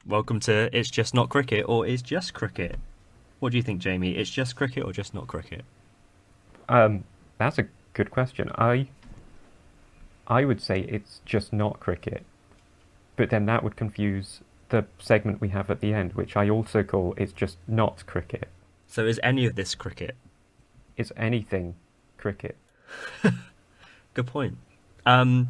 Welcome to It's Just Not Cricket, or It's Just Cricket. What do you think, Jamie? It's just cricket or just not cricket? Um, that's a good question. I would say it's just not cricket, but then that would confuse the segment we have at the end, which I also call it's just not cricket. So is any of this cricket? It's anything cricket. Good point. Um,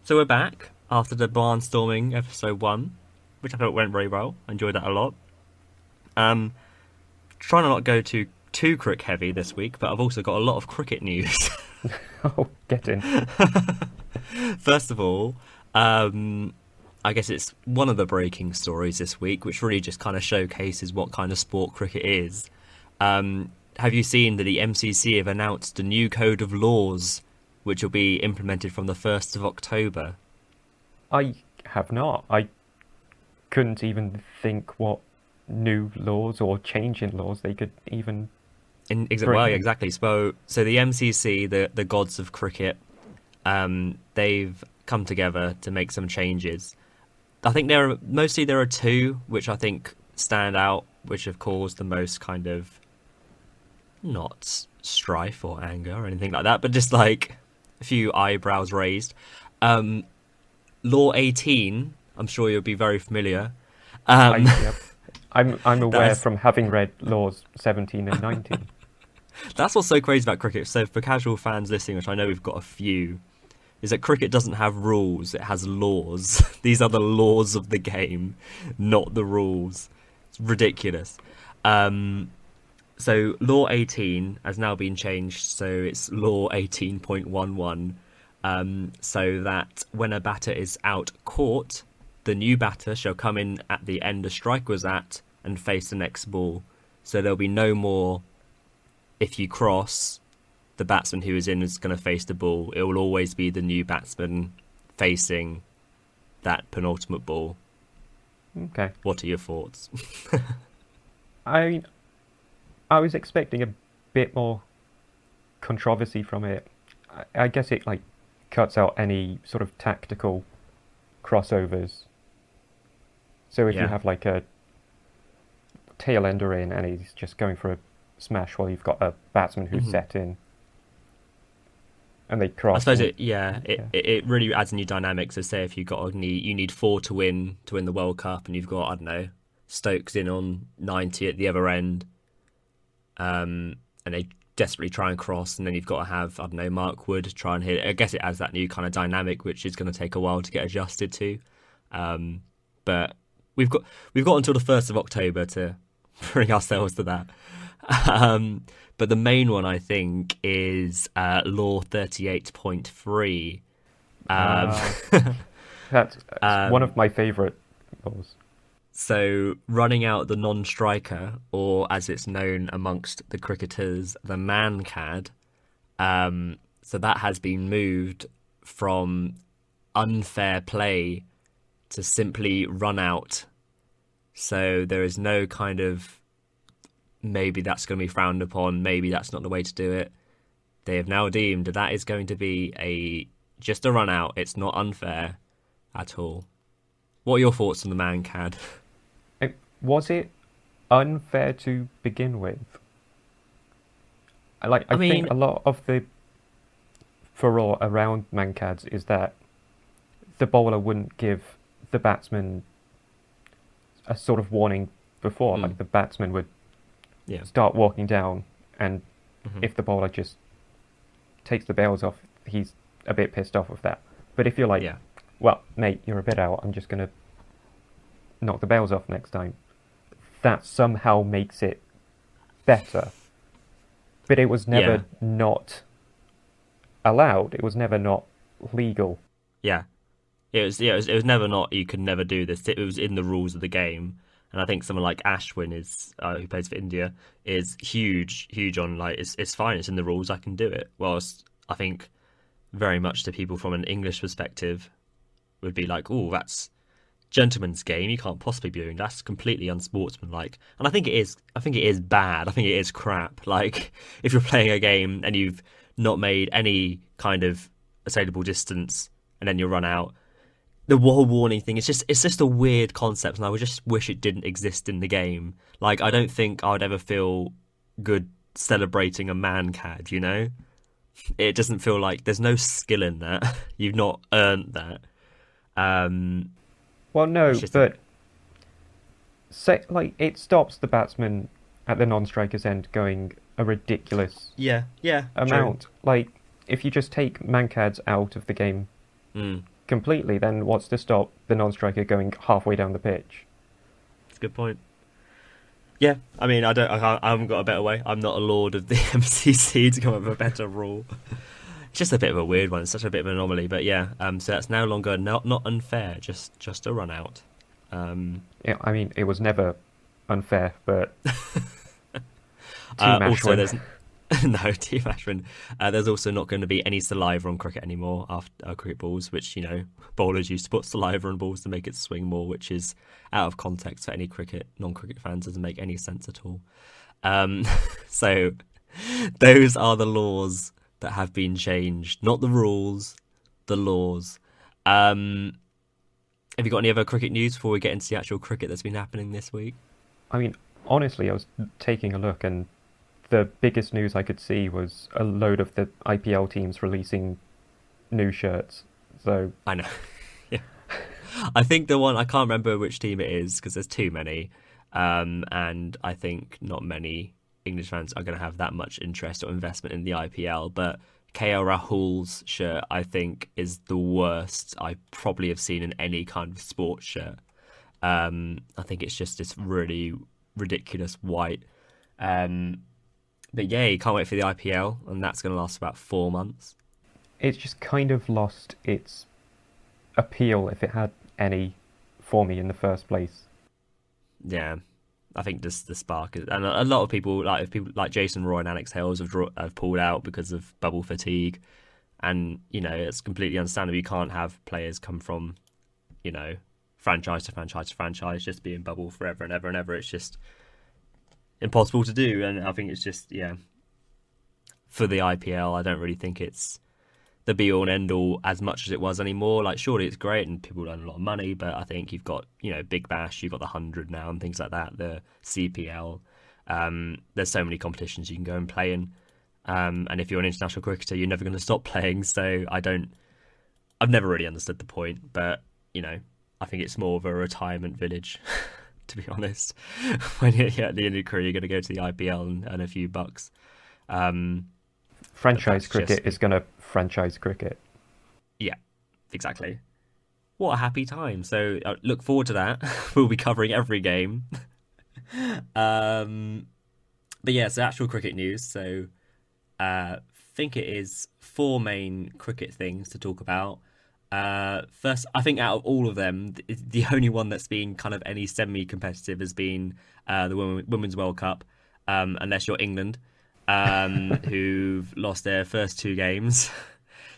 so we're back after the barnstorming episode one, which I thought went very well. I enjoyed that a lot. Um, Trying to not go too cricket heavy this week, but I've also got a lot of cricket news. Oh, get in. First of all, I guess it's one of the breaking stories this week, which really just kind of showcases what kind of sport cricket is. Have you seen that the MCC have announced a new code of laws, which will be implemented from the 1st of October? I have not. I couldn't even think what new laws or change in laws they could even Well, bring in. exactly. So the MCC, the gods of cricket, they've come together to make some changes. I think there are two which I think stand out, which have caused the most kind of not strife or anger or anything like that, but just like a few eyebrows raised. Um, Law 18, I'm sure you'll be very familiar. I Um, yep. I'm aware that's from having read laws 17 and 19. that's what's so crazy about cricket. So for casual fans listening, which I know we've got a few, is that cricket doesn't have rules, it has laws. These are the laws of the game, not the rules. It's ridiculous. Um, so Law 18 has now been changed, so it's Law 18.11. So that when a batter is out caught, the new batter shall come in at the end a strike was at and face the next ball. So there'll be no more if you cross, the batsman who is in is going to face the ball. It will always be the new batsman facing that penultimate ball. Okay. What are your thoughts? I I was expecting a bit more controversy from it. I guess it like cuts out any sort of tactical crossovers. So if you Yeah. have like a tail ender in and he's just going for a smash while you've got a batsman who's Mhm. set in and they I cross suppose and it. Yeah, it, yeah. it it really adds a new dynamic. So say if you need four to win the World Cup, and you've got I don't know Stokes in on 90 at the other end, and they desperately try and cross, and then you've got to have I don't know Mark Wood try and hit it. I guess it adds that new kind of dynamic, which is going to take a while to get adjusted to. Um, but we've got we've got until the 1st of October to bring ourselves to that. Um, but the main one I think is Law 38.3. Um, Uh, that's one um, of my favorite balls. so running out the non-striker, or as it's known amongst the cricketers, the man-cad. So that has been moved from unfair play to simply run out. So there is no kind of maybe that's going to be frowned upon, maybe that's not the way to do it. They have now deemed that that is going to be a just a run out. It's not unfair at all. What are your thoughts on the man cad? Was it unfair to begin with? I I think mean, a lot of the furore around mancads is that the bowler wouldn't give the batsman a sort of warning before. mm, Like the batsman would yeah, start walking down, and hmm if the bowler just takes the bails off, he's a bit pissed off with that. But if you're like, yeah, well, mate, you're a bit out, I'm just gonna knock the bails off next time, that somehow makes it better. But it was yeah, never not allowed. It was never not legal. yeah. It was never not. You could never do this. It was in the rules of the game, and I think someone like Ashwin is who plays for India is huge on like it's fine. It's in the rules. I can do it. Whilst I think very much to people from an English perspective would be like, oh, that's gentleman's game. You can't possibly be doing that. That's completely unsportsmanlike. And I think it is. I think it is bad. I think it is crap. Like if you're playing a game and you've not made any kind of assailable distance, and then you run out, the wall warning thing. It's just a weird concept, and I would just wish it didn't exist in the game. Like, I don't think I would ever feel good celebrating a man cad. It doesn't feel like there's no skill in that. You've not earned that. Um, Well, it's no, just a but say like it stops the batsman at the non-striker's end going a ridiculous yeah, yeah, true. amount. Like if you just take Mankads out of the game Mm, completely, then what's to stop the non-striker going halfway down the pitch? it's a good point. Yeah, I mean, I haven't got a better way. I'm not a lord of the MCC to come up with a better rule. It's just a bit of a weird one. It's such a bit of an anomaly, but yeah. So that's no longer not unfair. Just a run out. Um, Yeah, I mean, it was never unfair, but Team Also, Ashwin. there's no Team Ashwin. There's also not going to be any saliva on cricket anymore after cricket balls, which bowlers used to put saliva on balls to make it swing more, which is out of context for any non-cricket fans. Doesn't make any sense at all. Um, so those are the laws that have been changed, not the rules, the laws. Um, have you got any other cricket news before we get into the actual cricket that's been happening this week? I mean, honestly, I was taking a look, and the biggest news I could see was a load of the IPL teams releasing new shirts. So, I know. Yeah. I think the one, I can't remember which team it is because there's too many. And I think not many English fans are going to have that much interest or investment in the IPL. But KL Rahul's shirt, I think, is the worst I probably have seen in any kind of sports shirt. I think it's just this really ridiculous white. But yeah, you can't wait for the IPL, and that's going to last about 4 months. it's just kind of lost its appeal if it had any for me in the first place. Yeah, I think the spark is, and a lot of people like Jason Roy and Alex Hales have pulled out because of bubble fatigue, and it's completely understandable. You can't have players come from franchise to franchise to franchise just be in bubble forever and ever and ever. It's just impossible to do, and I think it's just for the IPL. I don't really think it's the be all and end all as much as it was anymore. Like, surely it's great and people earn a lot of money, but I think you've got Big Bash, you've got the 100 now and things like that, the CPL. There's so many competitions you can go and play in, and if you're an international cricketer, you're never going to stop playing. So I've never really understood the point, but I think it's more of a retirement village. To be honest, when you're at the end of your career, you're going to go to the IPL and earn a few bucks. Franchise cricket is going to franchise cricket. Yeah, exactly. What a happy time. So look forward to that. We'll be covering every game. But yeah, so actual cricket news. So think it is four main cricket things to talk about. First, I think out of all of them, the only one that's been kind of any semi-competitive has been the Women's World Cup, unless you're England, who've lost their first two games.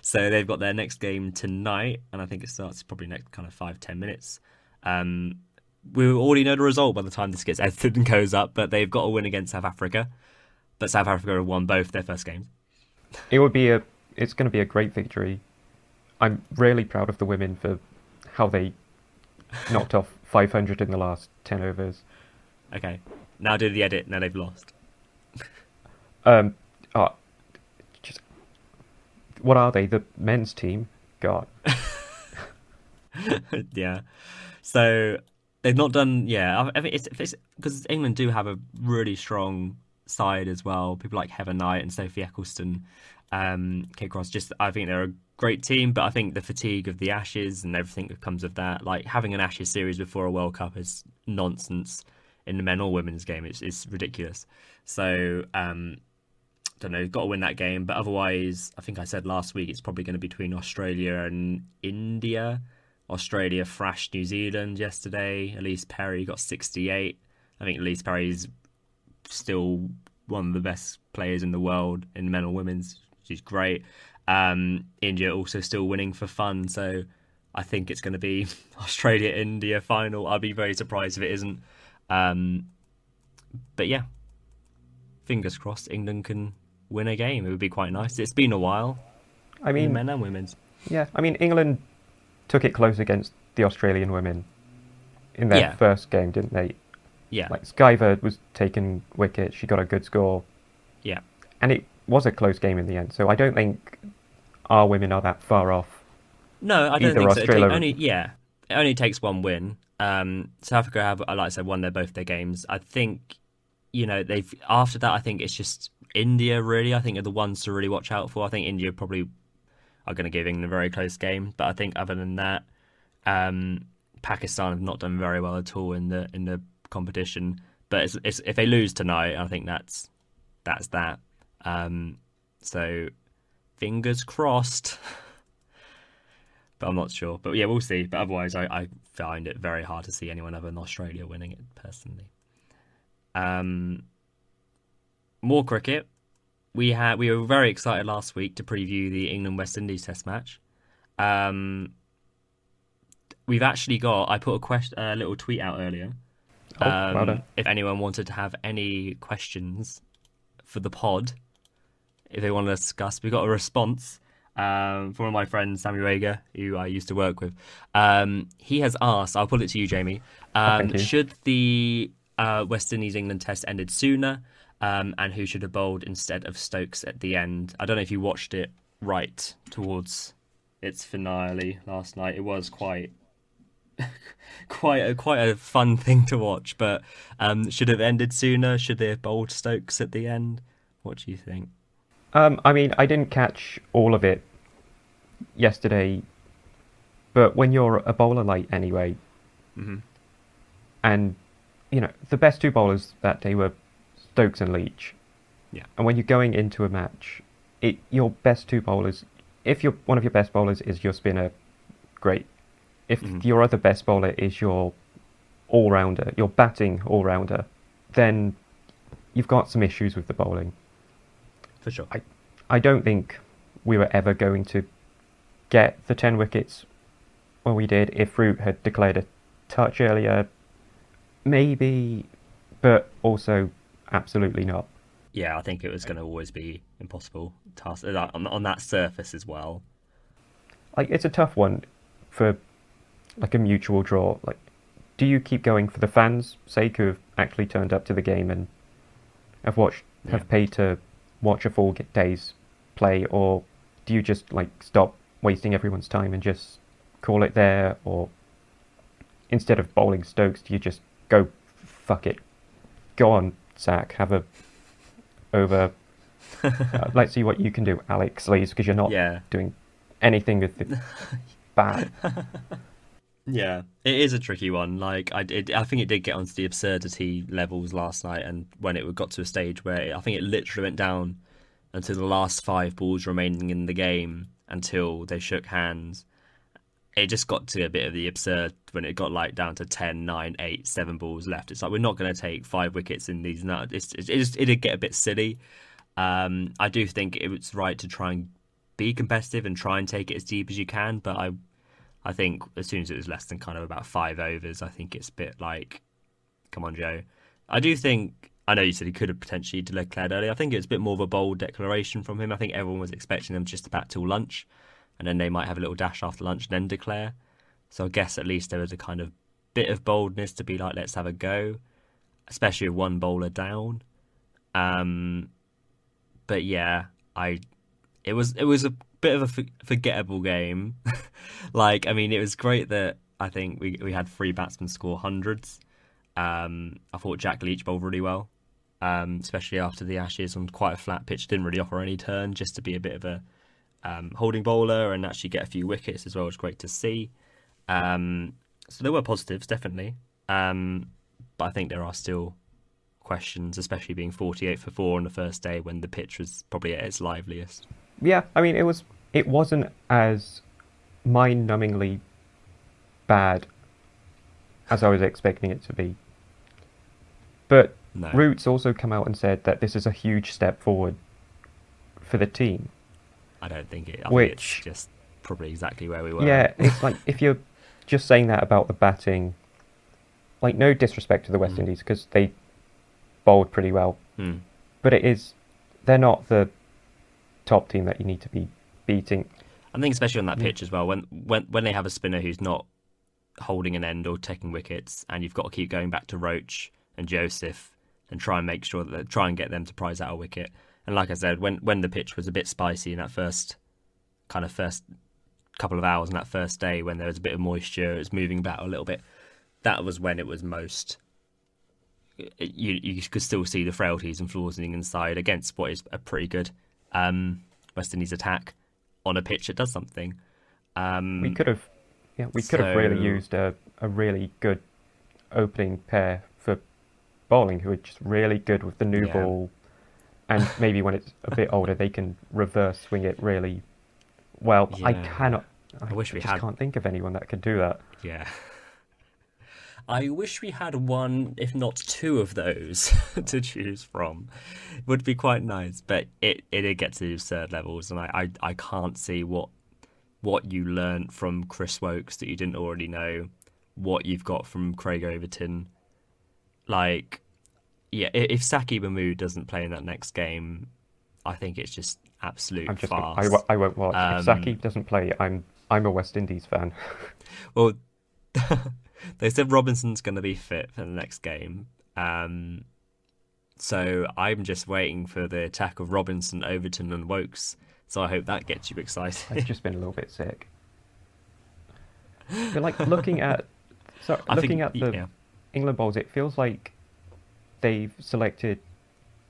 So they've got their next game tonight, and I think it starts probably next kind of 5-10 minutes. We already know the result by the time this gets edited and goes up, but they've got a win against South Africa. But South Africa have won both their first games. It's going to be a great victory. I'm really proud of the women for how they knocked off 500 in the last 10 overs. Okay, now do the edit. Now they've lost. Um, oh, just what are they? The men's team? God. Yeah. So they've not done. Yeah, I mean, it's because England do have a really strong side as well. People like Heather Knight and Sophie Eccleston, Kate Cross. Just I think they're a great team, but I think the fatigue of the Ashes and everything that comes with that, like having an Ashes series before a World Cup, is nonsense in the men or women's game. It's ridiculous. So don't know, got to win that game. But otherwise, I think I said last week it's probably going to be between Australia and India. Australia thrashed New Zealand yesterday. Elise Perry got 68. I think Elise Perry's still one of the best players in the world in men or women's. She's great. India also still winning for fun, so I think it's going to be Australia-India final. I'd be very surprised if it isn't. But yeah, fingers crossed England can win a game. It would be quite nice. It's been a while. I mean, men and women's. yeah, I mean, England took it close against the Australian women in their Yeah, first game, didn't they? yeah, Like Skyver was taking wickets, she got a good score, yeah. and it was a close game in the end. So I don't think our women are that far off No, I don't either think so. It take Australia. only yeah, it only takes one win. South Africa have, like I said, won both their games. I think they've after that. I think it's just India really. I think are the ones to really watch out for. I think India probably are going to give England a very close game, but I think other than that, Pakistan have not done very well at all in the competition. But it's if they lose tonight, I think that's that. So fingers crossed. But I'm not sure. But yeah, we'll see. But otherwise, I find it very hard to see anyone other than Australia winning it personally. Um, More cricket. We were very excited last week to preview the England West Indies Test match. Um, we've actually got. I put a little tweet out earlier. Oh, well done. If anyone wanted to have any questions for the pod, if they want to discuss, we got a response from one of my friends, Sammy Rager, who I used to work with. He has asked, I'll put it to you, Jamie, Oh, thank you. should the West Indies England test ended sooner, and who should have bowled instead of Stokes at the end? I don't know if you watched it right towards its finale last night. It was quite quite a fun thing to watch, but should have ended sooner. Should they have bowled Stokes at the end? What do you think? I mean, I didn't catch all of it yesterday, but when you're a bowler late anyway, Hmm. and the best two bowlers that day were Stokes and Leach, Yeah. and when you're going into a match, your best two bowlers, if one of your best bowlers is your spinner, great. If Hmm. your other best bowler is your all-rounder, your batting all-rounder, then you've got some issues with the bowling. For sure. I don't think we were ever going to get the 10 wickets when we did. If Root had declared a touch earlier, maybe, but also absolutely not. Yeah, I think it was going to always be impossible task on that surface as well. Like, it's a tough one for like a mutual draw. Like, do you keep going for the fans' sake who have actually turned up to the game and have paid to watch a full day's play, or do you just like stop wasting everyone's time and just call it there? Or instead of bowling Stokes, do you just go, fuck it, go on, sack, have a over, let's see what you can do, Alex Lees, because you're not Yeah. doing anything with the bat. Yeah, it is a tricky one. Like I think it did get onto the absurdity levels last night, and when it got to a stage where I think it literally went down until the last 5 balls remaining in the game until they shook hands. It just got to a bit of the absurd when it got like down to 10, 9, 8, 7 balls left. It's like we're not going to take 5 wickets in these. No, it did get a bit silly. I do think it was right to try and be competitive and try and take it as deep as you can, but I think as soon as it was less than kind of about 5 overs, I think it's a bit like, come on, Joe. I do think, I know you said he could have potentially declared early. I think it's a bit more of a bold declaration from him. I think everyone was expecting them just to bat till lunch, and then they might have a little dash after lunch and then declare. So I guess at least there was a kind of bit of boldness to be like, let's have a go, especially with one bowler down. But yeah, it was a bit of a forgettable game. Like, I mean, it was great that I think we had 3 batsmen score hundreds. I thought Jack Leach bowled really well, especially after the Ashes on quite a flat pitch. Didn't really offer any turn, just to be a bit of a holding bowler and actually get a few wickets as well. It was great to see. So there were positives, definitely. But I think there are still questions, especially being 48 for 4 on the first day when the pitch was probably at its liveliest. Yeah, I mean, it wasn't as mind-numbingly bad as I was expecting it to be. But No, Roots also come out and said that this is a huge step forward for the team. I don't think it. I think Which, it's just probably exactly where we were. yeah, it's like if you're just saying that about the batting, like no disrespect to the West Mm. Indies because they bowled pretty well, Hmm. but they're not the top team that you need to be beating. I think especially on that Yeah. pitch as well, when they have a spinner who's not holding an end or taking wickets, and you've got to keep going back to Roach and Joseph and try and make sure that try and get them to prize out a wicket. And like I said, when the pitch was a bit spicy in that first couple of hours on that first day, when there was a bit of moisture, it was moving back a little bit. That was when it was most. You could still see the frailties and flaws in the inside against what is a pretty good West Indies attack on a pitch that does something. We could have, yeah, we could have really used a really good opening pair for bowling who are just really good with the new Yeah. ball, and maybe when it's a bit older they can reverse swing it really well. I Yeah. cannot. I wish we just had. can't think of anyone that could do that. Yeah. I wish we had one, if not two of those to choose from. It would be quite nice, but it gets to absurd levels, and I can't see what you learnt from Chris Wokes that you didn't already know, what you've got from Craig Overton. Like, yeah, if Saki Mahmood doesn't play in that next game, I think it's just absolute I'm just. farce. I won't watch. If Saki doesn't play, I'm a West Indies fan. Well, they said Robinson's going to be fit for the next game. So I'm just waiting for the attack of Robinson, Overton, and Wokes. So I hope that gets you excited. I've just been a little bit sick. But like looking at the yeah. England bowls, it feels like they've selected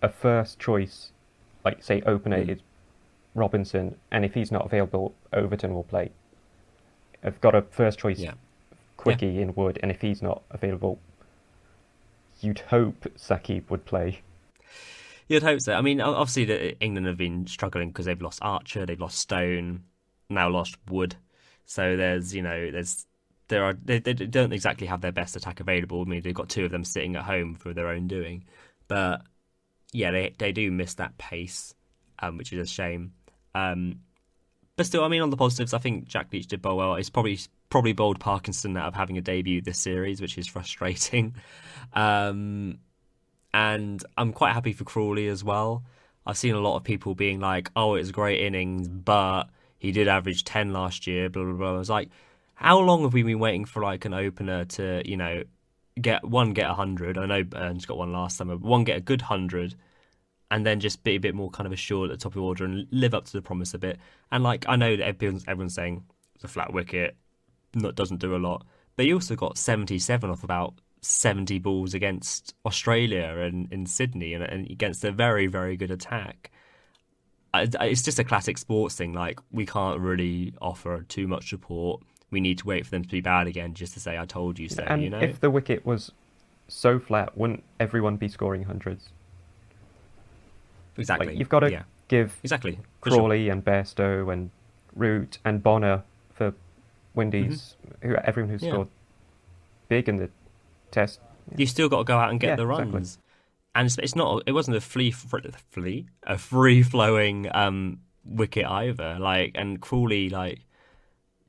a first choice, like say opener is Robinson, and if he's not available, Overton will play. I've got a first choice Yeah. quickie in Wood, and if he's not available, you'd hope Saqib would play. You'd hope so. I mean, obviously, England have been struggling because they've lost Archer, they've lost Stone, now lost Wood. So they don't exactly have their best attack available. I mean, they've got two of them sitting at home for their own doing, but yeah, they do miss that pace, which is a shame. But still, I mean, on the positives, I think Jack Leach did bowl well. It's probably bowled Parkinson out of having a debut this series, which is frustrating. And I'm quite happy for Crawley as well. I've seen a lot of people being like, "Oh, it was a great innings, but he did average 10 last year." Blah blah blah. I was like, how long have we been waiting for like an opener to get 100? I know Burns got one last time, but one get a good 100. And then just be a bit more kind of assured at the top of the order and live up to the promise a bit. And like I know that everyone's saying it's a flat wicket, doesn't do a lot, but he also got 77 off about 70 balls against Australia and in Sydney and against a very, very good attack. It's just a classic sports thing. Like, we can't really offer too much support. We need to wait for them to be bad again just to say, I told you so, And if the wicket was so flat, wouldn't everyone be scoring hundreds? Exactly. Like, you've got to give exactly Crawley and Bairstow and Root and Bonner for Windies, everyone who scored big in the test. You still got to go out and get the runs. Exactly. And it's not. It wasn't a free flowing wicket either. Like, and Crawley, like,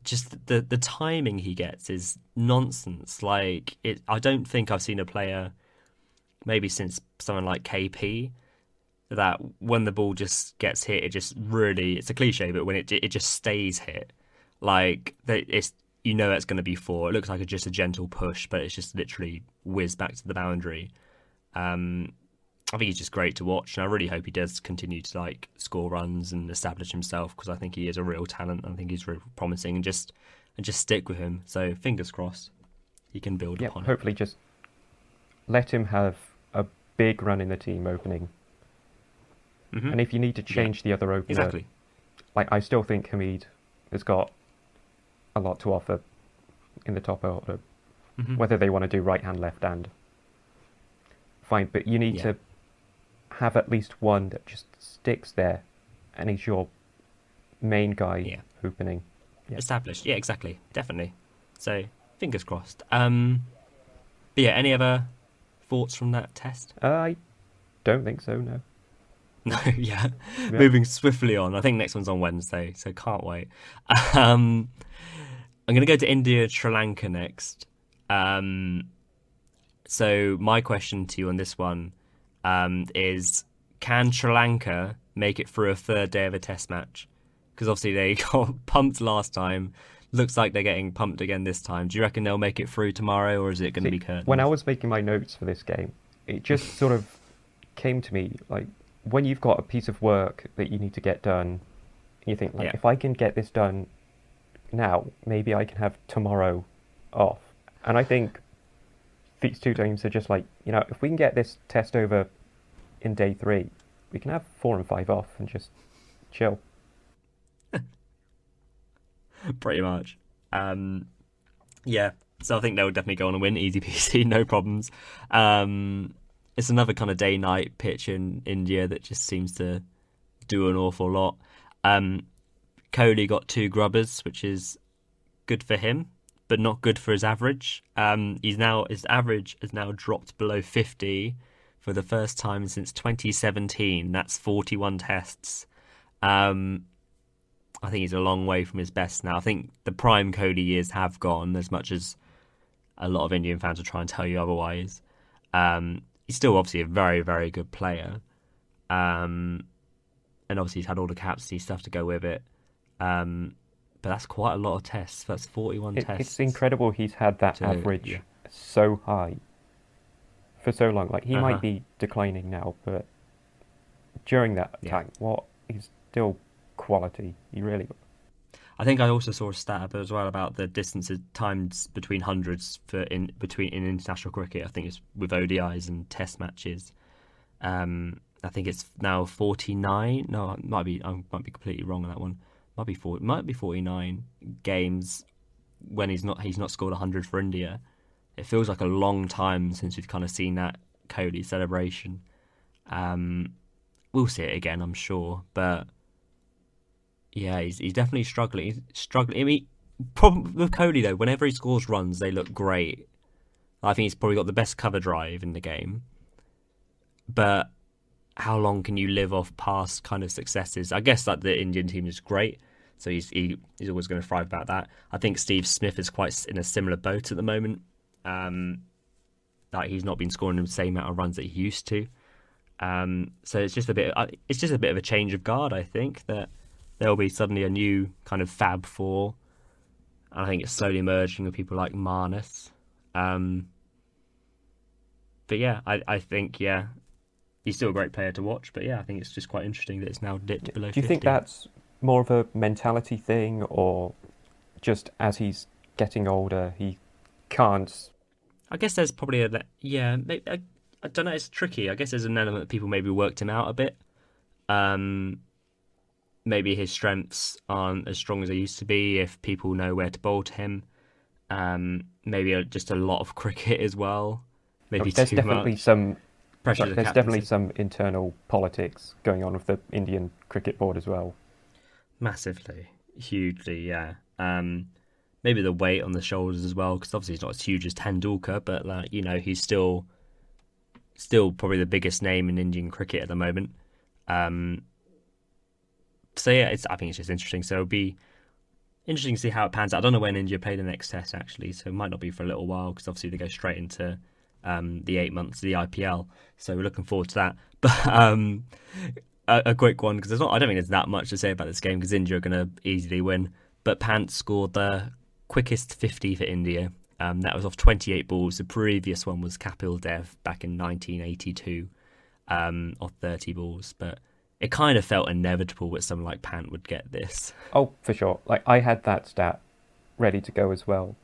just the timing he gets is nonsense. Like, I don't think I've seen a player, maybe since someone like KP, that when the ball just gets hit, it just really, it's a cliche, but when it just stays hit, like, it's it's going to be four. It looks like just a gentle push, but it's just literally whizzed back to the boundary. I think he's just great to watch, and I really hope he does continue to like score runs and establish himself, because I think he is a real talent. I think he's really promising, and just stick with him. So fingers crossed, he can build upon it. Hopefully, just let him have a big run in the team opening. And if you need to change the other opener, like, I still think Hamid has got a lot to offer in the top order. Whether they want to do right hand, left hand, fine. But you need to have at least one that just sticks there, and he's your main guy opening. Established. Yeah, exactly. Definitely. So fingers crossed. But yeah, any other thoughts from that test? I don't think so. No. No, Moving swiftly on. I think next one's on Wednesday, so can't wait. I'm going to go to India, Sri Lanka next. So my question to you on this one is, can Sri Lanka make it through a third day of a test match? because obviously they got pumped last time. Looks like they're getting pumped again this time. Do you reckon they'll make it through tomorrow, or is it going to See, be when I curtains? was making my notes for this game, it just sort of came to me like when you've got a piece of work that you need to get done, you think like Yeah. if I can get this done now, maybe I can have tomorrow off. And I think these two teams are just like, if we can get this test over in day three, we can have 4 and 5 off and just chill. Pretty much. Um, yeah, so I think they'll definitely go on and win, easy peasy, no problems. It's another kind of day-night pitch in India that just seems to do an awful lot. Um, Kohli got two grubbers, which is good for him, but not good for his average. His average has now dropped below 50 for the first time since 2017. That's 41 tests. Um, I think he's a long way from his best now. I think the prime Kohli years have gone, as much as a lot of Indian fans will try and tell you otherwise. He's still obviously a very, very good player. And obviously he's had all the captaincy stuff to go with it. But that's quite a lot of tests. That's 41 It's tests. incredible he's had that Yeah. average so high for so long. Like he might Uh-huh. be declining now, but during that Yeah. time, he's still quality. He really. I think I also saw a stat up as well about the distances times between hundreds in international cricket. I think it's with ODIs and Test matches. I think it's now 49. No, I might be completely wrong on that one. Might be 49 games when he's not scored 100 for India. It feels like a long time since we've kind of seen that Kohli celebration. We'll see it again, I'm sure, but yeah, he's definitely struggling. He's struggling. I mean, problem with Kohli though, whenever he scores runs, they look great. I think he's probably got the best cover drive in the game. But how long can you live off past kind of successes? I guess like the Indian team is great, so he's always going to thrive about that. I think Steve Smith is quite in a similar boat at the moment. Like he's not been scoring the same amount of runs that he used to. So it's just a bit of a change of guard. I think that there'll be suddenly a new kind of Fab Four. And I think it's slowly emerging with people like Marnus. But yeah, I think he's still a great player to watch. But yeah, I think it's just quite interesting that it's now dipped below Do you think 50. that's more of a mentality thing, or just as he's getting older, he can't? I guess there's probably I don't know. It's tricky. I guess there's an element that people maybe worked him out a bit. Um, Maybe his strengths aren't as strong as they used to be if people know where to bowl to him. Maybe just a lot of cricket as well. Maybe There's too definitely much some. pressure to Sorry, the there's definitely captaincy. some internal politics going on with the Indian cricket board as well. Massively, hugely, yeah. Maybe the weight on the shoulders as well, because obviously he's not as huge as Tendulkar, but like he's still probably the biggest name in Indian cricket at the moment. Um, so yeah, I think it's just interesting. So it'll be interesting to see how it pans out. I don't know when India play the next test actually, so it might not be for a little while because obviously they go straight into the 8 months of the IPL. So we're looking forward to that. But a quick one because I don't think there's that much to say about this game because India are going to easily win. But Pant scored the quickest 50 for India. That was off 28 balls. The previous one was Kapil Dev back in 1982 off 30 balls. But it kind of felt inevitable that someone like Pant would get this. Oh, for sure. Like I had that stat ready to go as well.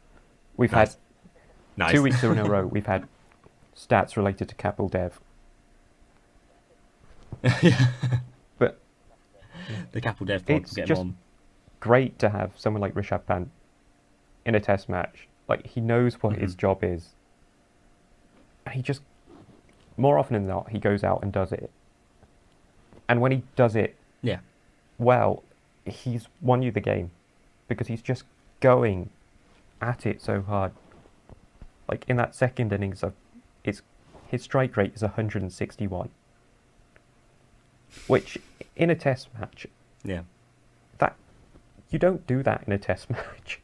We've had Nice. 2 weeks in a row. We've had stats related to Kapil Dev, Yeah. but The Kapil Dev pod will it's get him just on. great to have someone like Rishabh Pant in a test match. Like he knows what his job is. And he just more often than not he goes out and does it. And when he does it Yeah. well, he's won you the game because he's just going at it so hard. Like in that second innings his strike rate is 161, which in a test match Yeah. that you don't do that in a test match.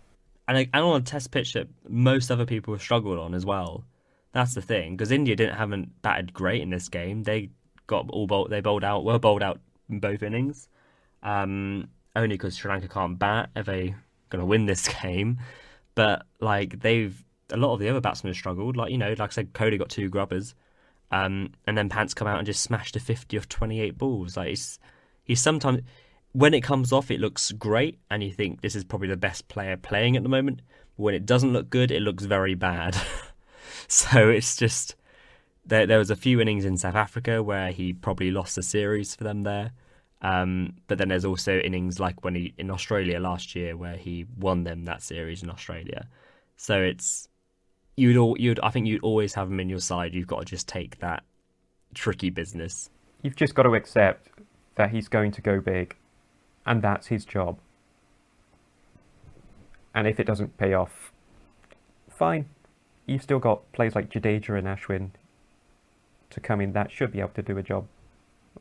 And on a test pitch that most other people have struggled on as well. That's the thing because India haven't batted great in this game. They got were bowled out in both innings, and only because Sri Lanka can't bat are they going to win this game. But like a lot of the other batsmen have struggled. Like like I said, Cody got two grubbers, and then Pants come out and just smashed a 50 off 28 balls. Like he's sometimes when it comes off, it looks great, and you think this is probably the best player playing at the moment. But when it doesn't look good, it looks very bad. So it's just there was a few innings in South Africa where he probably lost the series for them there. But then there's also innings like when he in Australia last year where he won them that series in Australia. So it's I think you'd always have him in your side. You've got to just take that tricky business. You've just got to accept that he's going to go big, and that's his job. And if it doesn't pay off, fine. You've still got players like Jadeja and Ashwin to come in that should be able to do a job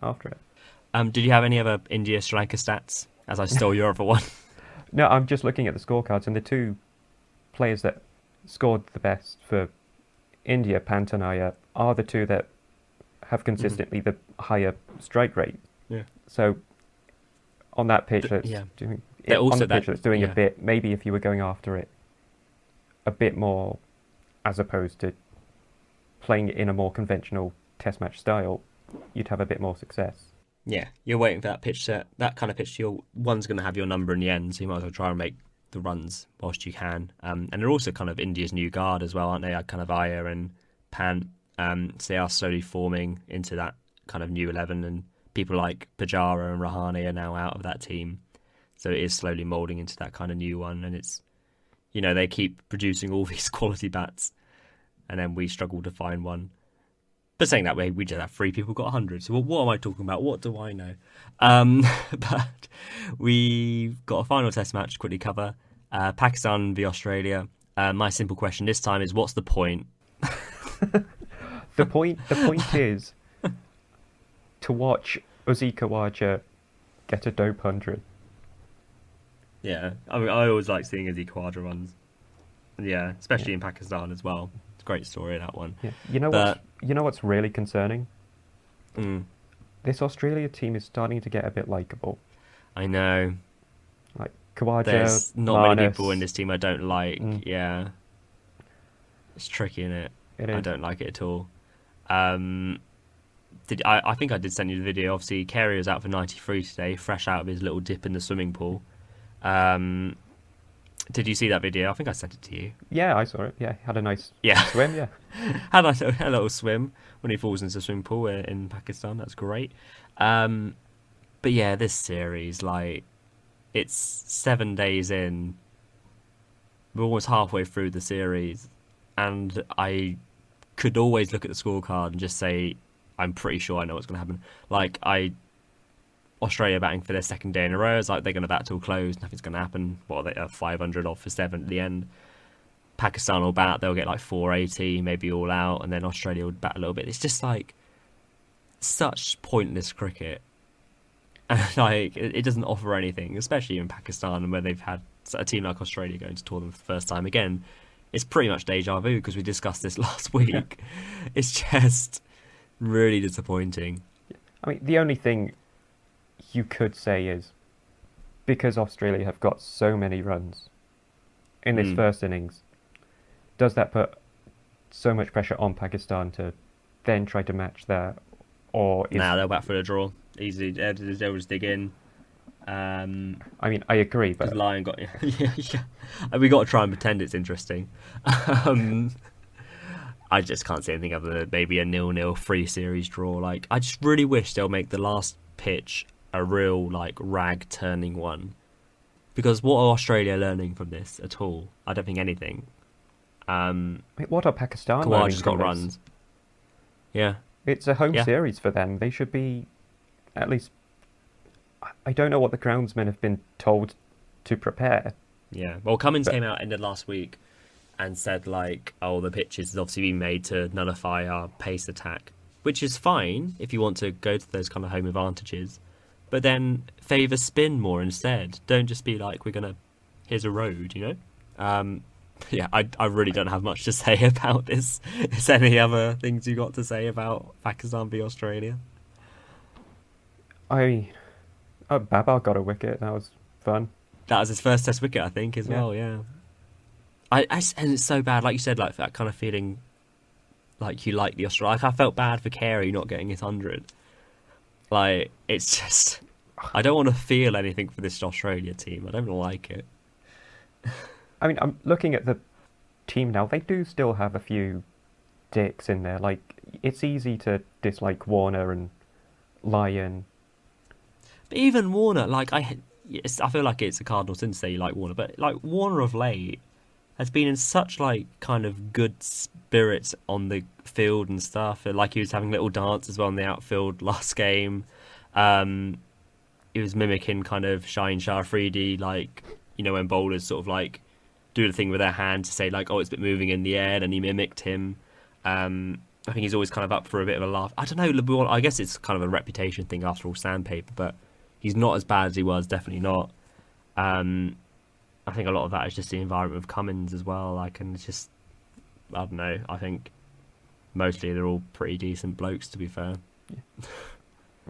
after it. Did you have any other India-Sri Lanka stats, as I stole your other one? No, I'm just looking at the scorecards, and the two players that scored the best for India, Pant and Iyer, are the two that have consistently the higher strike rate. Yeah. So on that pitch that's doing a bit, maybe if you were going after it a bit more as opposed to playing it in a more conventional test match style, you'd have a bit more success. Yeah, you're waiting for that kind of pitch. One's going to have your number in the end, so you might as well try and make the runs whilst you can. And they're also kind of India's new guard as well, aren't they? Kind of Iyer and Pant. So they are slowly forming into that kind of new 11, and people like Pujara and Rahane are now out of that team. So it is slowly moulding into that kind of new one, and it's, they keep producing all these quality bats, and then we struggle to find one. But saying that way, we just have 3 people got 100. So what am I talking about? What do I know? But we've got a final test match to quickly cover. Pakistan v Australia. My simple question this time is, what's the point? The point is to watch Uzi Khawaja get a dope 100. Yeah, I mean, I always like seeing Uzi Khawaja runs. Yeah, especially in Pakistan as well. It's a great story, that one. Yeah. You know what's really concerning? This Australia team is starting to get a bit likeable. I know. Like Khawaja, there's not Marnus. many people in this team I don't like. Yeah, it's tricky, isn't it? It is. I don't like it at all. I think I did send you the video. Obviously, Carey was out for 93 today, fresh out of his little dip in the swimming pool. Did you see that video? I think I sent it to you. Yeah, I saw it. Yeah, had a nice swim. Yeah, had a little swim when he falls into the swimming pool in Pakistan. That's great. But yeah, this series, like, it's 7 days in. We're almost halfway through the series, and I could always look at the scorecard and just say, I'm pretty sure I know what's going to happen. Like, Australia batting for their second day in a row. It's like they're going to bat till close. Nothing's going to happen. What are they? 500 off for 7 at the end. Pakistan will bat. They'll get like 480, maybe all out, and then Australia will bat a little bit. It's just like such pointless cricket. And like it doesn't offer anything, especially in Pakistan, where they've had a team like Australia going to tournament for the first time again. It's pretty much deja vu because we discussed this last week. It's just really disappointing. I mean, the only thing you could say is because Australia have got so many runs in this first innings, does that put so much pressure on Pakistan to then try to match that? Or they'll bat for a draw easily. They'll just dig in. I mean, I agree, but Lion got yeah. We got to try and pretend it's interesting. I just can't see anything other than maybe a 0-0 free series draw. Like, I just really wish they'll make the last pitch a real like rag turning one, because what are Australia learning from this at all? I don't think anything. What are Pakistan learning from this? Runs. Yeah, it's a home series for them. They should be at least. I don't know what the groundsmen have been told to prepare. Yeah, well, Cummins came out end of last week and said like, oh, the pitch has obviously been made to nullify our pace attack, which is fine if you want to go to those kind of home advantages. But then favour spin more instead. Don't just be like, here's a road, Yeah, I really don't have much to say about this. Is there any other things you got to say about Pakistan v Australia? Babar got a wicket. That was fun. That was his first Test wicket, I think, as Yeah. well. Yeah. And it's so bad, like you said, like that kind of feeling, like you like the Australia. Like I felt bad for Carey not getting his 100. Like it's just, I don't want to feel anything for this Australia team. I don't like it. I mean, I'm looking at the team now. They do still have a few dicks in there. Like, it's easy to dislike Warner and Lyon. But even Warner, like I feel like it's a cardinal sin to say you like Warner, but like Warner of late has been in such like kind of good spirits on the field and stuff. Like he was having little dance as well in the outfield last game. Um, he was mimicking kind of Shaheen Shah Afridi, like when bowlers sort of like do the thing with their hand to say like, oh, it's a bit moving in the air, and he mimicked him. I think he's always kind of up for a bit of a laugh. I don't know. I guess it's kind of a reputation thing after all, sandpaper, but he's not as bad as he was. Definitely not. I think a lot of that is just the environment of Cummins as well. Like, and it's just, I don't know. I think mostly they're all pretty decent blokes, to be fair.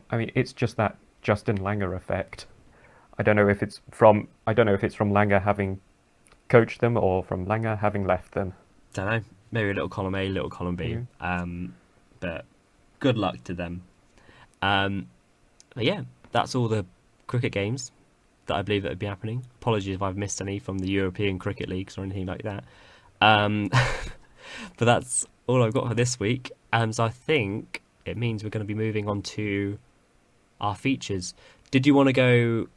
I mean, it's just that Justin Langer effect. I don't know if it's from Langer having coached them or from Langer having left them. Don't know. Maybe a little column A, little column B. But good luck to them. But yeah, that's all the cricket games that I believe that would be happening. Apologies if I've missed any from the European Cricket Leagues or anything like that. But that's all I've got for this week. So I think it means we're going to be moving on to our features. Did you want to go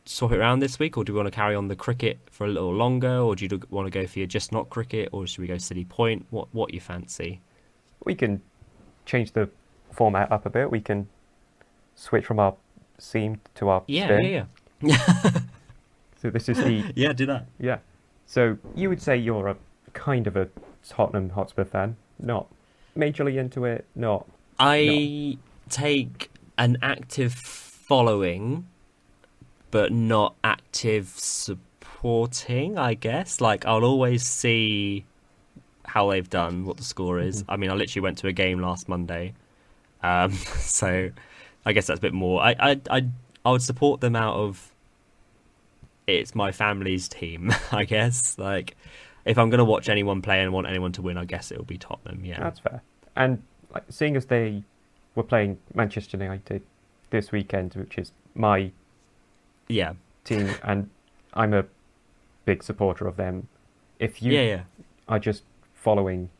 swap it around this week, or do we want to carry on the cricket for a little longer, or do you want to go for your just not cricket, or should we go City Point? What you fancy? We can change the format up a bit. We can switch from our seam to our spin. Yeah. So this is the Yeah, do that. yeah. So you would say you're a kind of a Tottenham Hotspur fan, not majorly into it, not. I take an active following, but not active supporting, I guess. Like, I'll always see how they've done, what the score is. I mean, I literally went to a game last Monday. So I guess that's a bit more. I would support them out of it's my family's team, I guess. Like, if I'm going to watch anyone play and want anyone to win, I guess it'll be Tottenham, yeah. That's fair. And like, seeing as they were playing Manchester United this weekend, which is my Yeah. team, and I'm a big supporter of them. If you Yeah. are just following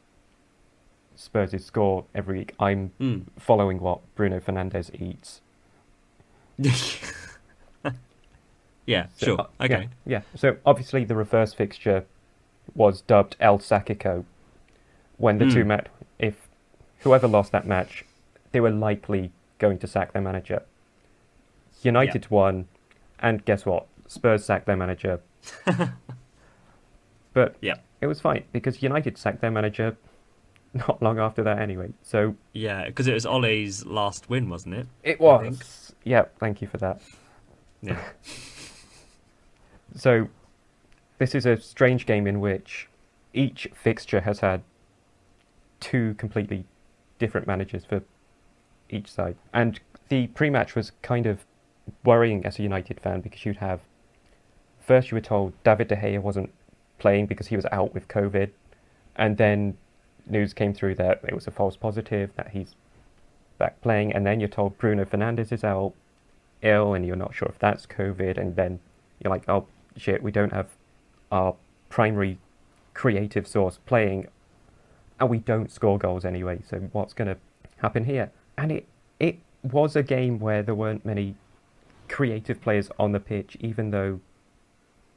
Spurs' score every week, I'm following what Bruno Fernandes eats. Yeah, So, sure. Okay. Yeah. So obviously the reverse fixture was dubbed El Sacico when the two met. If whoever lost that match, they were likely going to sack their manager. United won, and guess what? Spurs sacked their manager. But Yeah. it was fine because United sacked their manager not long after that anyway. So Yeah, because it was Ole's last win, wasn't it? it I think. was. Yeah, thank you for that. Yeah. So this is a strange game in which each fixture has had two completely different managers for each side. And the pre-match was kind of worrying as a United fan because you'd have... First you were told David De Gea wasn't playing because he was out with COVID. And then news came through that it was a false positive, that he's back playing. And then you're told Bruno Fernandes is out ill and you're not sure if that's COVID. And then you're like, oh, shit, we don't have our primary creative source playing, and we don't score goals anyway, so what's going to happen here? And it was a game where there weren't many creative players on the pitch, even though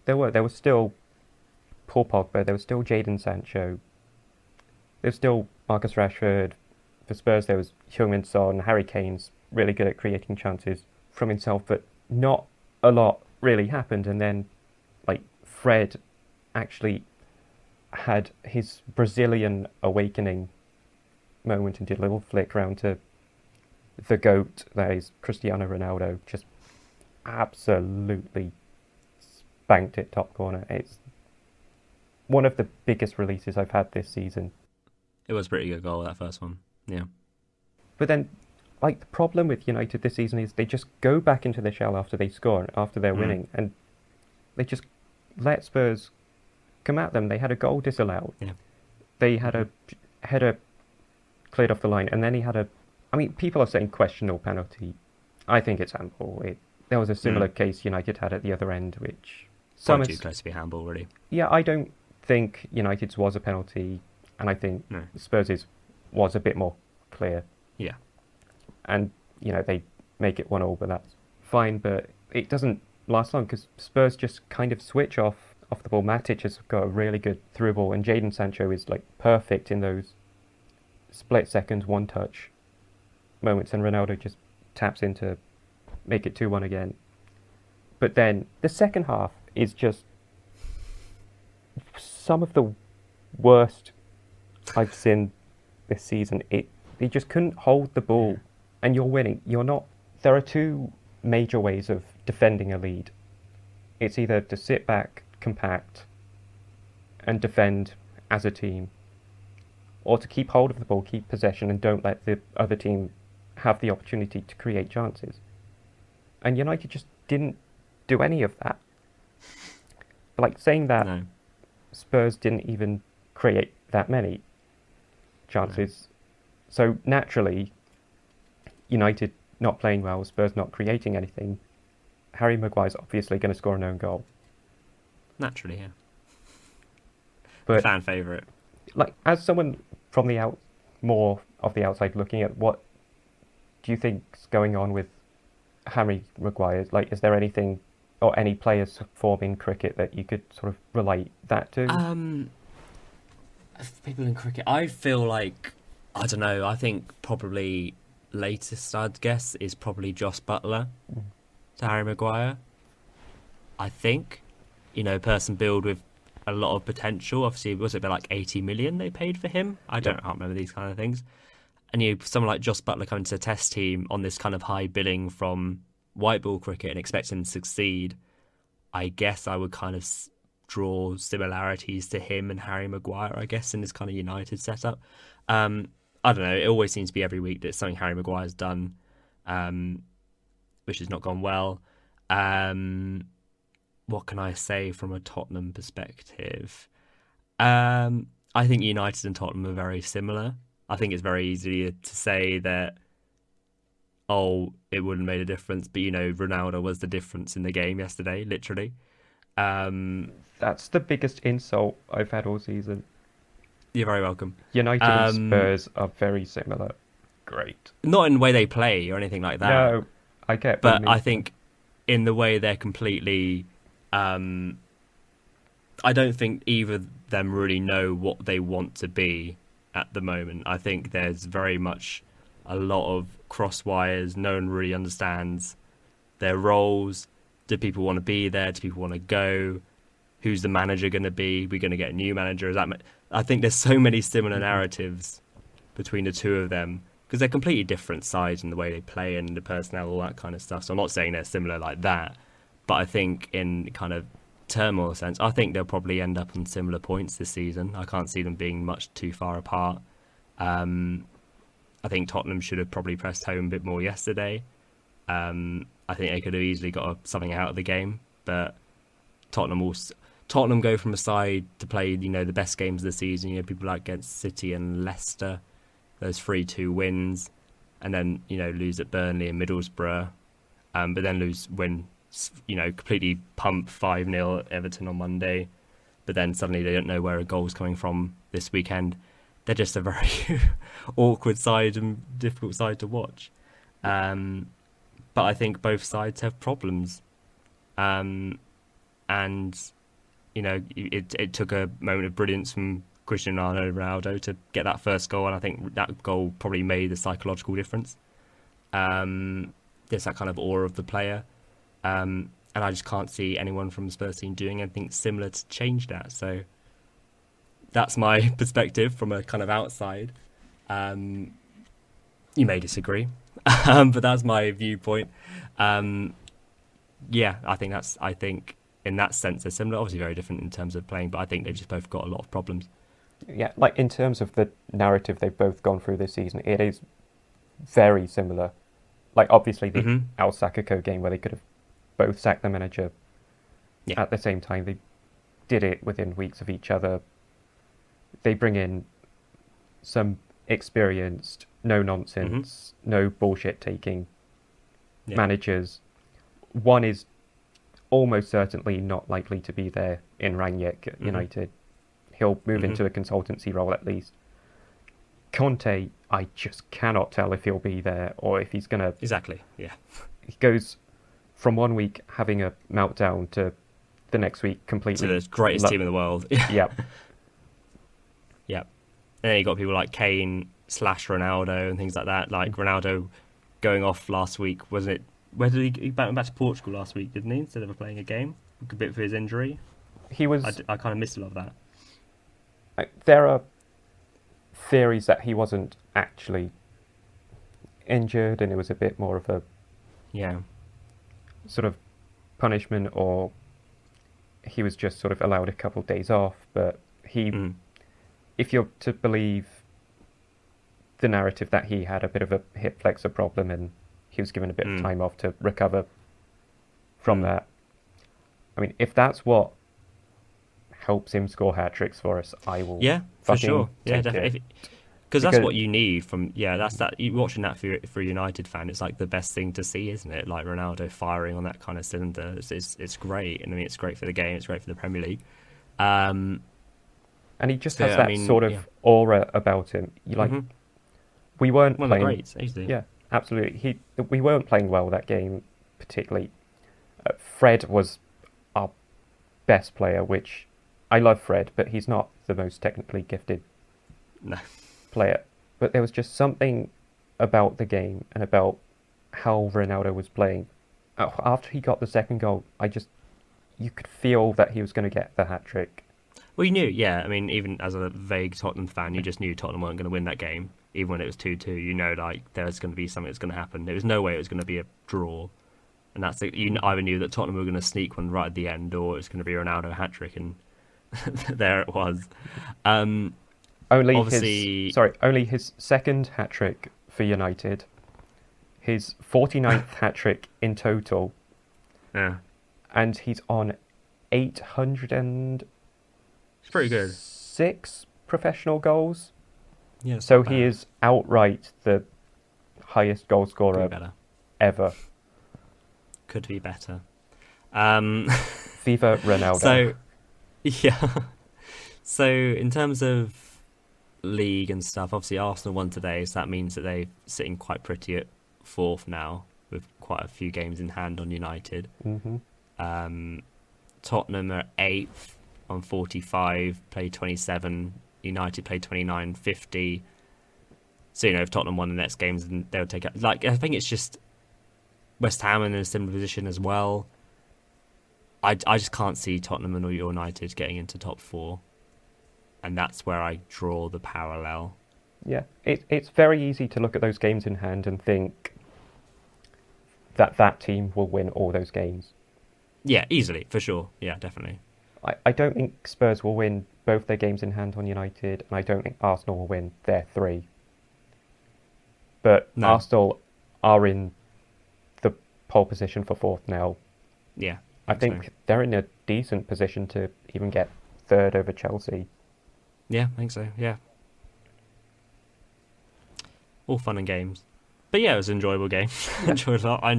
there was still Paul Pogba, there was still Jadon Sancho, there was still Marcus Rashford. For Spurs there was Heung-min Son. Harry Kane's really good at creating chances from himself, but not a lot really happened. And then like Fred actually had his Brazilian awakening moment and did a little flick round to the GOAT, that is Cristiano Ronaldo, just absolutely spanked it top corner. It's one of the biggest releases I've had this season. It was a pretty good goal, that first one. Yeah. But then like the problem with United this season is they just go back into their shell after they score, and after they're Mm, winning, and they just let Spurs come at them. They had a goal disallowed. yeah. They had Hmm. a header cleared off the line, and then he had a. I mean, people are saying questionable penalty. I think it's handball. There was a similar Mm. case United had at the other end, which some Probably too is. close to be handball, really. Yeah, I don't think United's was a penalty, and I think No. Spurs's was a bit more clear. Yeah. And they make it 1-1, but that's fine. But it doesn't last long because Spurs just kind of switch off the ball. Matic has got a really good through ball, and Jadon Sancho is like perfect in those split seconds, one touch moments, and Ronaldo just taps in to make it 2-1 again. But then the second half is just some of the worst I've seen this season. They just couldn't hold the ball, and you're winning. You're not. There are two major ways of defending a lead. It's either to sit back, compact, and defend as a team, or to keep hold of the ball, keep possession, and don't let the other team have the opportunity to create chances. And United just didn't do any of that. Like saying that No. Spurs didn't even create that many chances. So naturally, United not playing well, Spurs not creating anything. Harry Maguire's obviously going to score an own goal. Naturally, yeah. But Fan favourite. like as someone from more of the outside looking at, what do you think's going on with Harry Maguire? Like, is there anything or any players form in cricket that you could sort of relate that to? People in cricket, I feel like, I don't know, I think probably latest I'd guess is probably Joss Butler to Harry Maguire. I think, person billed with a lot of potential. Obviously, was it about like 80 million they paid for him? I can't remember these kind of things. And someone like Joss Butler coming to the test team on this kind of high billing from white ball cricket and expect him to succeed. I guess I would kind of draw similarities to him and Harry Maguire, I guess, in this kind of United setup. I don't know. It always seems to be every week that something Harry Maguire's done, which has not gone well. What can I say from a Tottenham perspective? I think United and Tottenham are very similar. I think it's very easy to say that, oh, it wouldn't have made a difference, but Ronaldo was the difference in the game yesterday, literally. That's the biggest insult I've had all season. You're very welcome. United and Spurs are very similar. Great. Not in the way they play or anything like that. No, I get what But you mean. I think in the way they're completely... I don't think either of them really know what they want to be at the moment. I think there's very much a lot of cross wires. No one really understands their roles. Do people want to be there? Do people want to go? Who's the manager going to be? We're going to get a new manager. I think there's so many similar narratives between the two of them because they're completely different sides in the way they play and the personnel, all that kind of stuff. So I'm not saying they're similar like that, but I think in kind of turmoil sense, I think they'll probably end up on similar points this season. I can't see them being much too far apart. I think Tottenham should have probably pressed home a bit more yesterday. I think they could have easily got something out of the game, but Tottenham go from a side to play, the best games of the season. People like against City and Leicester, those 3-2 wins, and then lose at Burnley and Middlesbrough, but then win, completely pump 5-0 at Everton on Monday, but then suddenly they don't know where a goal's coming from this weekend. They're just a very awkward side and difficult side to watch. But I think both sides have problems. And, it took a moment of brilliance from Cristiano Ronaldo to get that first goal. And I think that goal probably made the psychological difference. There's that kind of aura of the player. And I just can't see anyone from the Spurs team doing anything similar to change that. So that's my perspective from a kind of outside. You may disagree, but that's my viewpoint. I think in that sense they're similar. Obviously very different in terms of playing, but I think they've just both got a lot of problems. Yeah, like in terms of the narrative they've both gone through this season, it is very similar. Like obviously the Hmm. Al Sakako game where they could have both sacked the manager Yeah. at the same time. They did it within weeks of each other. They bring in some experienced, no Hmm. nonsense, no bullshit taking Yeah. managers. One is almost certainly not likely to be there in Rangnick at Hmm. United. He'll move Hmm. into a consultancy role at least. Conte, I just cannot tell if he'll be there or if he's gonna. Exactly. Yeah. He goes from one week having a meltdown to the next week To completely. the greatest team in the world. Yeah, Yeah. And then you got people like Kane slash Ronaldo and things like that. Like Ronaldo going off last week, wasn't it? Where did he went back to Portugal last week, didn't he? Instead of playing a game, a bit for his injury. he was. I kind of missed a lot of that. There are theories that he wasn't actually injured and it was a bit more of a Yeah. sort of punishment, or he was just sort of allowed a couple of days off. But he, Mm. if you're to believe the narrative that he had a bit of a hip flexor problem and he was given a bit of Mm. time off to recover from Mm. that. I mean, if that's what helps him score hat tricks for us, I will Yeah, for fucking sure. Yeah, take it. definitely. Because that's Because what you need from. Yeah, that's that. You watching that for a United fan, it's like the best thing to see, isn't it? Like Ronaldo firing on that kind of cylinder. It's great, and I mean it's great for the game. It's great for the Premier League. Um, and he just so has I that mean, sort yeah. of aura about him. You like Hmm. we weren't One of the playing. greats, easily. Yeah, absolutely. We weren't playing well that game, particularly. Fred was our best player, which I love Fred, but he's not the most technically gifted No. player. But there was just something about the game and about how Ronaldo was playing. After he got the second goal, you could feel that he was going to get the hat trick. Well, you knew, yeah. I mean, even as a vague Tottenham fan, you just knew Tottenham weren't going to win that game, even when it was 2-2. You know, like there was going to be something that's going to happen. There was no way it was going to be a draw, and that's it. You either knew that Tottenham were going to sneak one right at the end, or it's going to be a Ronaldo hat trick, and there it was. Um, obviously, Only his second hat trick for United, his 49th hat trick in total, yeah, and he's on 806 it's pretty good. professional goals. Yeah, it's So not he bad. is outright the highest goal Could be scorer better. ever. Could be better. Um, Viva Ronaldo. so yeah. So in terms of league and stuff, obviously Arsenal won today, so that means that they're sitting quite pretty at fourth now, with quite a few games in hand on United. Hmm. Um, Tottenham are eighth on 45, played 27. United played 29, 50. So, you know, if Tottenham won the next games, then they'll take it. Like, I think it's just West Ham in a similar position as well. I just can't see Tottenham and United getting into top four. And that's where I draw the parallel. Yeah, it's very easy to look at those games in hand and think that that team will win all those games. Yeah, easily, for sure. Yeah, definitely. I don't think Spurs will win both their games in hand on United, and I don't think Arsenal will win their three. But No. Arsenal are in the pole position for fourth now. Yeah. I think so. they're in a decent position to even get third over Chelsea. Yeah, I think so. Yeah. All fun and games. But yeah, it was an enjoyable game. I enjoyed it a lot. I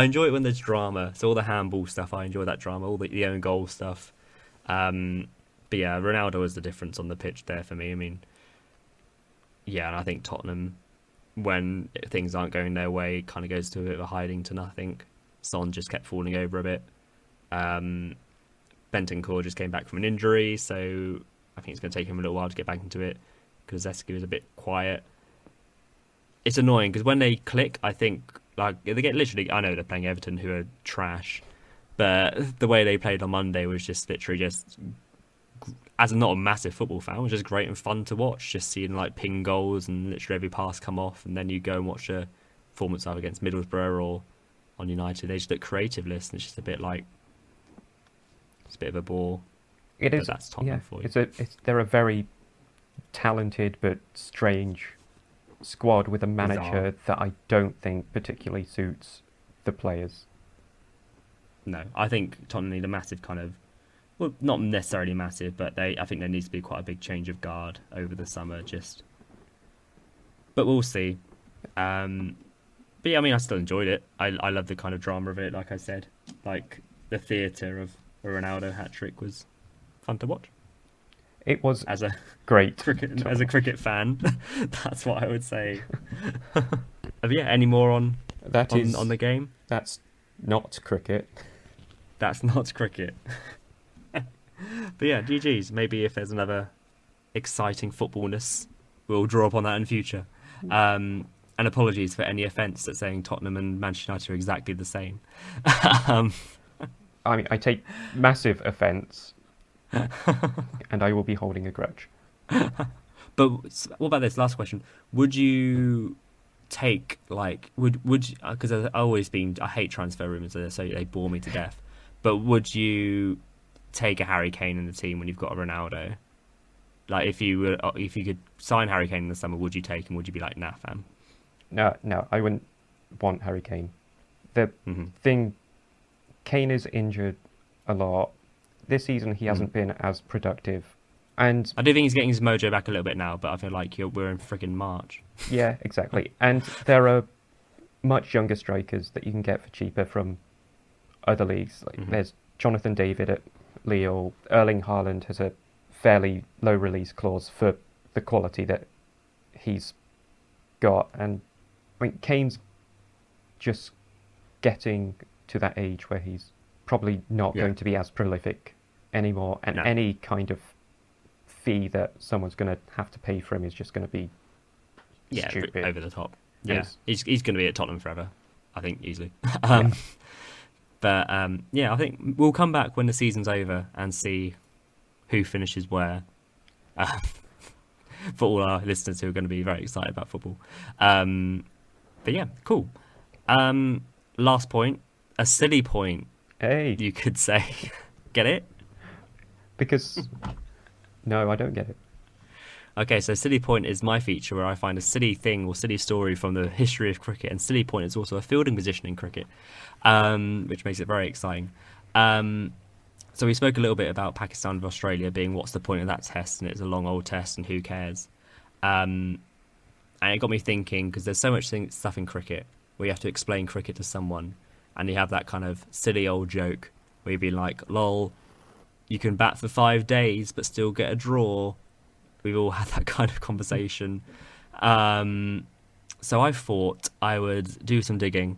enjoy it when there's drama. So all the handball stuff, I enjoy that drama. All the own goal stuff. But yeah, Ronaldo was the difference on the pitch there for me. I mean, yeah, and I think Tottenham, when things aren't going their way, kind of goes to a bit of a hiding to nothing. Son just kept falling over a bit. Bentancur just came back from an injury, so I think it's going to take him a little while to get back into it, because Zeski was a bit quiet. It's annoying because when they click, I think like they get literally. I know they're playing Everton, who are trash, but the way they played on Monday was just literally just. As I'm not a massive football fan, it was just great and fun to watch. Just seeing like ping goals and literally every pass come off, and then you go and watch a performance either against Middlesbrough or on United. They just look creativeless, and it's just a bit like it's a bit of a bore. It is. But that's Tottenham for you. They're a very talented but strange squad with a bizarre. manager that I don't think particularly suits the players. No, I think Tottenham need a massive kind of, well, not necessarily massive, but I think there needs to be quite a big change of guard over the summer. But we'll see. Um, but yeah, I mean, I still enjoyed it. I love the kind of drama of it. Like I said, like the theatre of a Ronaldo hat trick was fun to watch. It was As a great cricket to as a watch. cricket fan, that's what I would say. Yeah, any more on That on is the game? that's not cricket. That's not cricket. But yeah, GG's. Maybe if there's another exciting footballness, we'll draw upon that in future. And apologies for any offence at saying Tottenham and Manchester United are exactly the same. um, I mean, I take massive offence, and I will be holding a grudge. but what about this last question? Would you take like would because I hate transfer rumours, so they bore me to death. But would you take a Harry Kane in the team when you've got a Ronaldo? Like if you could sign Harry Kane in the summer, would you take him? Would you be like, nah, fam? No, no, I wouldn't want Harry Kane. The Hmm. thing, Kane is injured a lot. This season, he hasn't been as productive. And I do think he's getting his mojo back a little bit now, but I feel like we're in freaking March. yeah, exactly. And there are much younger strikers that you can get for cheaper from other leagues. Like Hmm. there's Jonathan David at Lille. Erling Haaland has a fairly low release clause for the quality that he's got. And I mean, Kane's just getting to that age where he's probably not Yeah. going to be as prolific anymore, and No. any kind of fee that someone's going to have to pay for him is just going to be Yeah, stupid. over the top. And Yeah, it's- he's going to be at Tottenham forever, I think, easily. yeah. But yeah, I think we'll come back when the season's over and see who finishes where. Uh, for all our listeners who are going to be very excited about football. But yeah, cool. Last point, a silly point, Hey, you could say. Get it? because no, I don't get it. Okay, so silly point is my feature where I find a silly thing or silly story from the history of cricket, and silly point is also a fielding position in cricket, which makes it very exciting. So we spoke a little bit about Pakistan and Australia being what's the point of that test, and it's a long old test, and who cares? And it got me thinking, because there's so much stuff in cricket where you have to explain cricket to someone, and you have that kind of silly old joke where you'd be like, lol, you can bat for 5 days but still get a draw. We've all had that kind of conversation. So I thought I would do some digging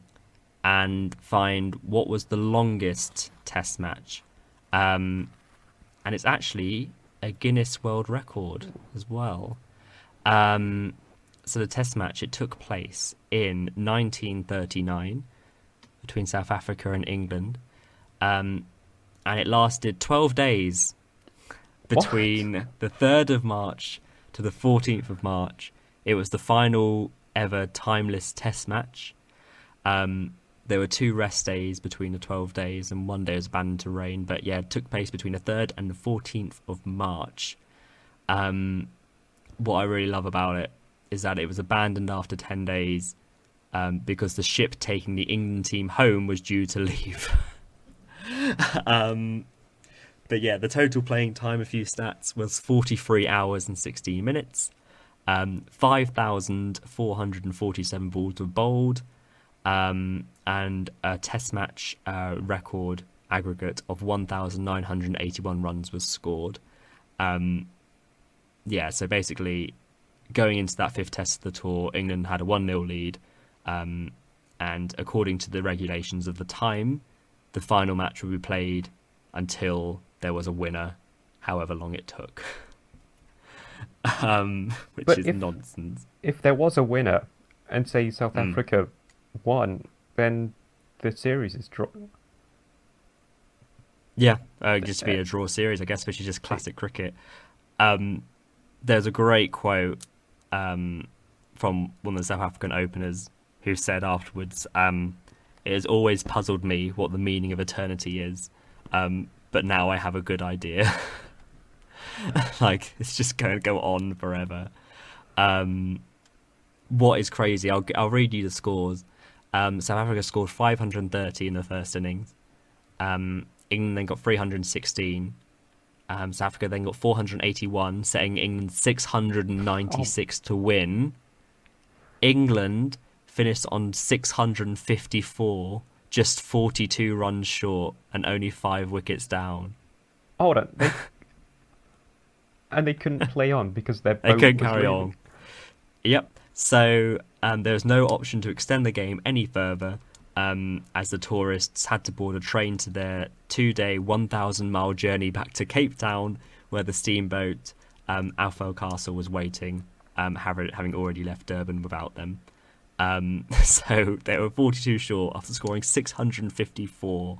and find what was the longest test match. And it's actually a Guinness World Record as well. So the test match, it took place in 1939 between South Africa and England. And it lasted 12 days between the 3rd of March to the 14th of March. It was the final ever timeless test match. There were 2 rest days between the 12 days, and one day was abandoned to rain. But yeah, it took place between the 3rd and the 14th of March. What I really love about it is that it was abandoned after 10 days because the ship taking the England team home was due to leave. But yeah, the total playing time, a few stats, was 43 hours and 16 minutes. 5,447 balls were bowled. And a test match record aggregate of 1,981 runs was scored. Yeah, so basically, going into that 5th test of the tour, England had a 1-0 lead. And according to the regulations of the time, the final match would be played until there was a winner, however long it took. Which But is nonsense. if there was a winner, and say South Mm. Africa won, then the series is draw. Yeah, just to be a draw series, I guess, which is just classic cricket. There's a great quote from one of the South African openers who said afterwards, it has always puzzled me what the meaning of eternity is, but now I have a good idea. Like, it's just going to go on forever. what is crazy? I'll read you the scores. South Africa scored 530 in the first innings. England then got 316. South Africa then got 481, setting England Oh, 696 to win. England finished on 654, just 42 runs short and only 5 wickets down. hold on. And they couldn't play on because their They boat couldn't was carry leaving. on. Yep. So there was no option to extend the game any further, as the tourists had to board a train to their 2-day, 1,000-mile journey back to Cape Town, where the steamboat Alfell Castle was waiting, having already left Durban without them. So they were 42 short after scoring 654.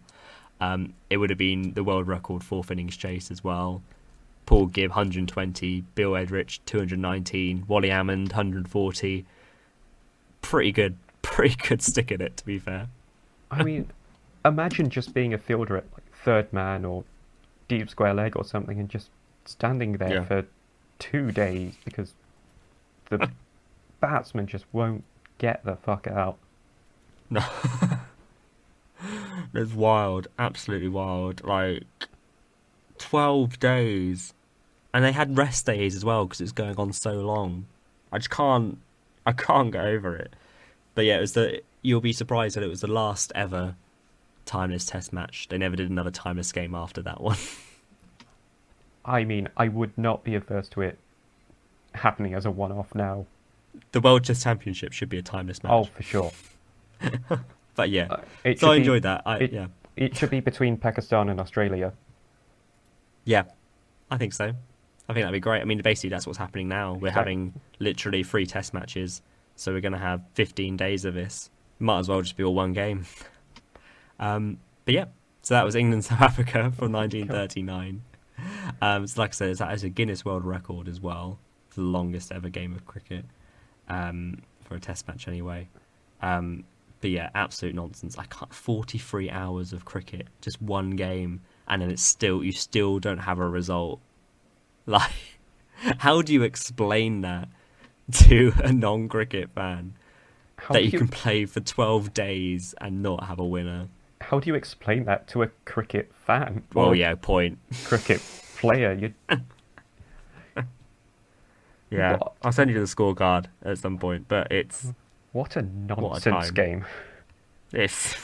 It would have been the world record fourth innings chase as well. Paul Gibb 120, Bill Edrich 219, Wally Hammond 140. Pretty good stick in it, to be fair. I mean, imagine just being a fielder at like third man or deep square leg or something and just standing there Yeah. for 2 days because the batsman just won't get the fuck out. No, it's wild, absolutely wild. Like 12 days, and they had rest days as well because it's going on so long. I can't get over it. But yeah, you'll be surprised that it was the last ever timeless Test match. They never did another timeless game after that one. I mean, I would not be averse to it happening as a one-off now. The World Chess Championship should be a timeless match. Oh, for sure. But yeah, It so should I be, enjoyed that. it, it should be between Pakistan and Australia. Yeah, I think so. I think that'd be great. I mean, basically, that's what's happening now. We're Exactly. having literally 3 Test matches, so we're going to have 15 days of this. Might as well just be all one game. But yeah, so that was England South Africa from 1939. So like I said, that is a Guinness World Record as well for the longest ever game of cricket, for a Test match anyway. But yeah, absolute nonsense. I can't 43 hours of cricket, just one game, and then you still don't have a result. Like, how do you explain that to a non-cricket fan How that do you can play for 12 days and not have a winner? How do you explain that to a cricket fan? Well, Or yeah, point. cricket player? Yeah, What? I'll send you the scorecard at some point, but What a what a nonsense time. game. It's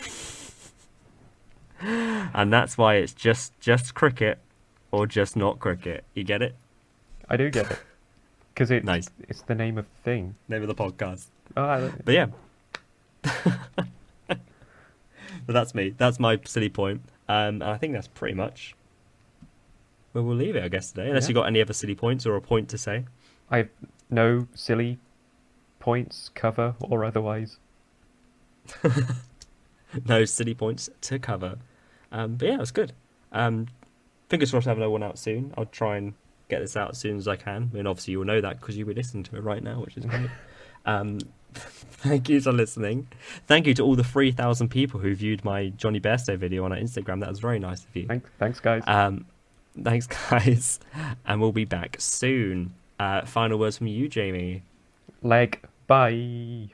and that's why it's just cricket or just not cricket. You get it? I do get it. Because Nice. it's the name of the thing. Name of the podcast. Oh, But yeah. But that's me. That's my silly point. And I think that's pretty much where we'll leave it, I guess, today. Unless Yeah. you got any other silly points or a point to say. I have no silly points, cover, or otherwise. No silly points to cover. But yeah, it was good. Fingers crossed to have another one out soon. I'll try and get this out as soon as I can. And obviously you'll know that because you'll be listening to it right now, which is great. Thank you for listening. Thank you to all the 3,000 people who viewed my Johnny Bairstow video on our Instagram. That was very nice of you. Thanks, guys. Thanks, guys. And we'll be back soon. Final words from you, Jamie. Leg. Bye.